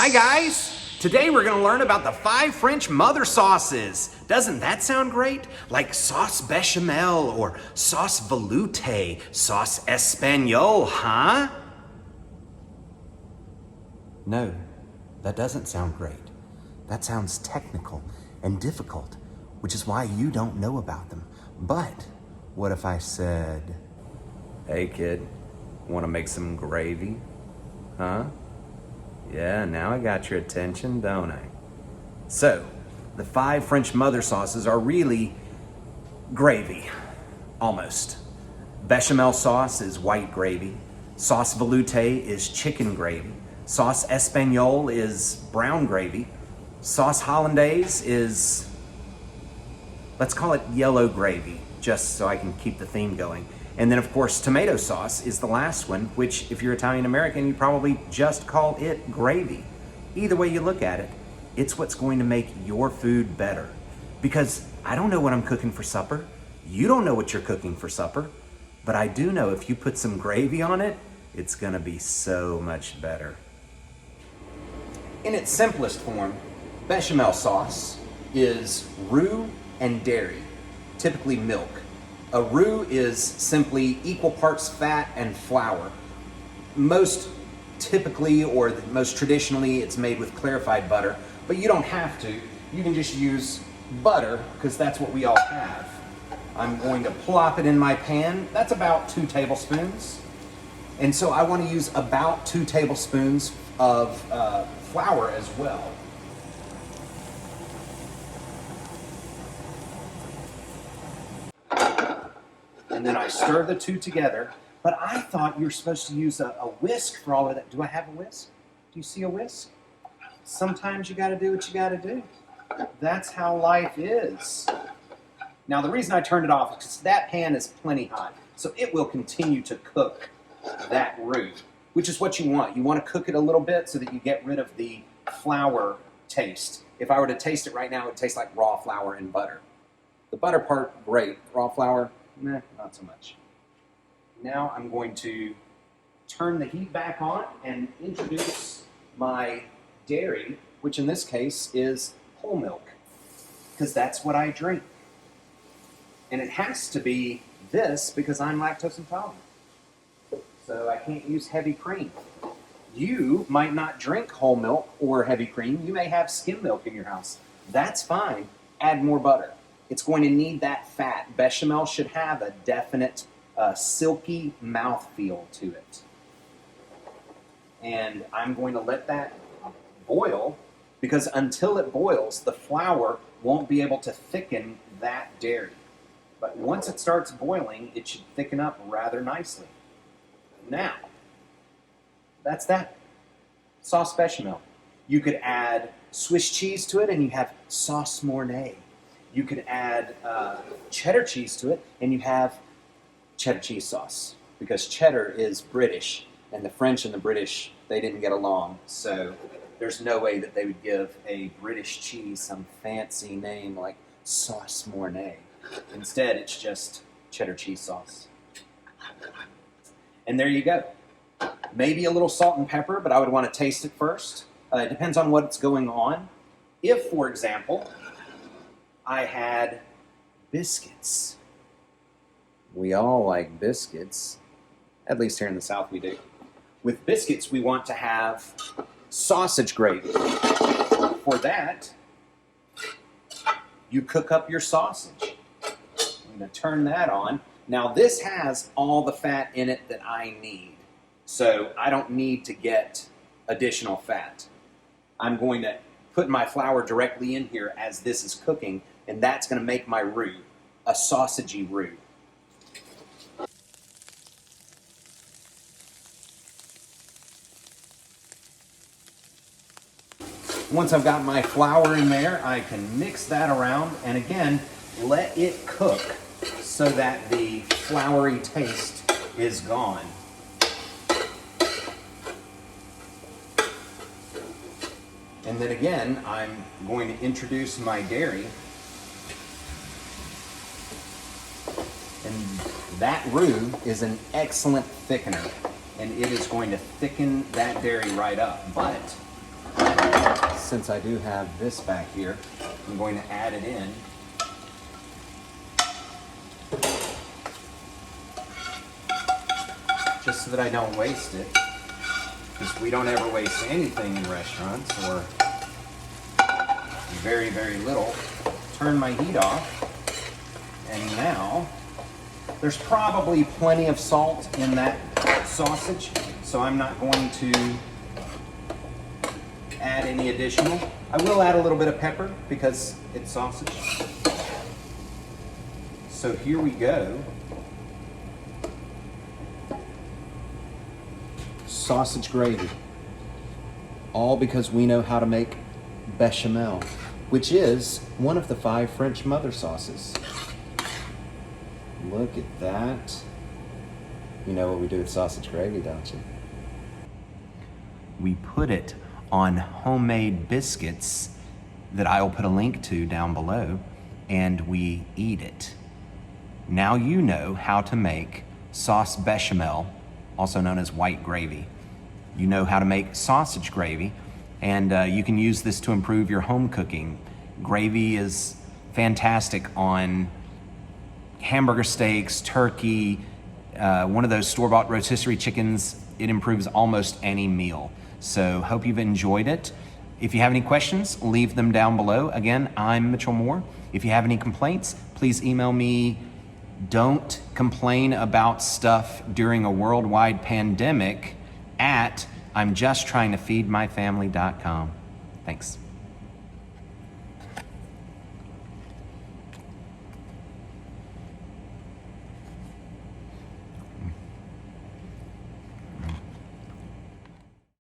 Hi guys! Today we're gonna learn about the 5 French mother sauces. Doesn't that sound great? Like sauce bechamel or sauce veloute, sauce espagnole, huh? No, that doesn't sound great. That sounds technical and difficult, which is why you don't know about them. But what if I said, hey kid, wanna make some gravy? Huh? Yeah, now I got your attention, don't I? So, the 5 French mother sauces are really gravy, almost. Bechamel sauce is white gravy. Sauce veloute is chicken gravy. Sauce espagnole is brown gravy. Sauce hollandaise is, let's call it yellow gravy, just so I can keep the theme going. And then of course, tomato sauce is the last one, which if you're Italian American, you probably just call it gravy. Either way you look at it, it's what's going to make your food better. Because I don't know what I'm cooking for supper. You don't know what you're cooking for supper. But I do know if you put some gravy on it, it's gonna be so much better. In its simplest form, bechamel sauce is roux and dairy, typically milk. A roux is simply equal parts fat and flour. Most typically, or most traditionally, it's made with clarified butter, but you don't have to. You can just use butter, because that's what we all have. I'm going to plop it in my pan. That's about 2 tablespoons. And so I want to use about 2 tablespoons of flour as well. And then I stir the 2 together. But I thought you were supposed to use a whisk for all of that. Do I have a whisk? Do you see a whisk? Sometimes you gotta do what you gotta do. That's how life is. Now the reason I turned it off is because that pan is plenty hot. So it will continue to cook that roux, which is what you want. You want to cook it a little bit so that you get rid of the flour taste. If I were to taste it right now, it would taste like raw flour and butter. The butter part, great. Raw flour, nah, not so much. Now I'm going to turn the heat back on and introduce my dairy, which in this case is whole milk, because that's what I drink. And it has to be this because I'm lactose intolerant. So I can't use heavy cream. You might not drink whole milk or heavy cream. You may have skim milk in your house. That's fine. Add more butter. It's going to need that fat. Bechamel should have a definite silky mouthfeel to it. And I'm going to let that boil, because until it boils, the flour won't be able to thicken that dairy. But once it starts boiling, it should thicken up rather nicely. Now, that's that. Sauce bechamel. You could add Swiss cheese to it and you have sauce mornay. You could add cheddar cheese to it and you have cheddar cheese sauce, because cheddar is British and the French and the British, they didn't get along. So there's no way that they would give a British cheese some fancy name like sauce mornay. Instead, it's just cheddar cheese sauce. And there you go. Maybe a little salt and pepper, but I would want to taste it first. It depends on what's going on. If, for example, I had biscuits. We all like biscuits. At least here in the South we do. With biscuits, we want to have sausage gravy. For that, you cook up your sausage. I'm going to turn that on. Now this has all the fat in it that I need. So I don't need to get additional fat. I'm going to put my flour directly in here as this is cooking, and that's going to make my roux a sausagey roux. Once I've got my flour in there, I can mix that around and again, let it cook so that the floury taste is gone. And then again, I'm going to introduce my dairy. And that roux is an excellent thickener. And it is going to thicken that dairy right up. But since I do have this back here, I'm going to add it in. Just so that I don't waste it, because we don't ever waste anything in restaurants, or very, very little. Turn my heat off, and now there's probably plenty of salt in that sausage, so I'm not going to add any additional. I will add a little bit of pepper because it's sausage. So here we go. Sausage gravy. All because we know how to make bechamel, which is one of the 5 French mother sauces. Look at that. You know what we do with sausage gravy, don't you? We put it on homemade biscuits that I will put a link to down below, and we eat it. Now you know how to make sauce bechamel, also known as white gravy. You know how to make sausage gravy, and you can use this to improve your home cooking. Gravy is fantastic on hamburger steaks, turkey, one of those store-bought rotisserie chickens. It improves almost any meal. So hope you've enjoyed it. If you have any questions, leave them down below. Again, I'm Mitchell Moore. If you have any complaints, please email me. Don't complain about stuff during a worldwide pandemic at I'mJustTryingToFeedMyFamily.com. Thanks.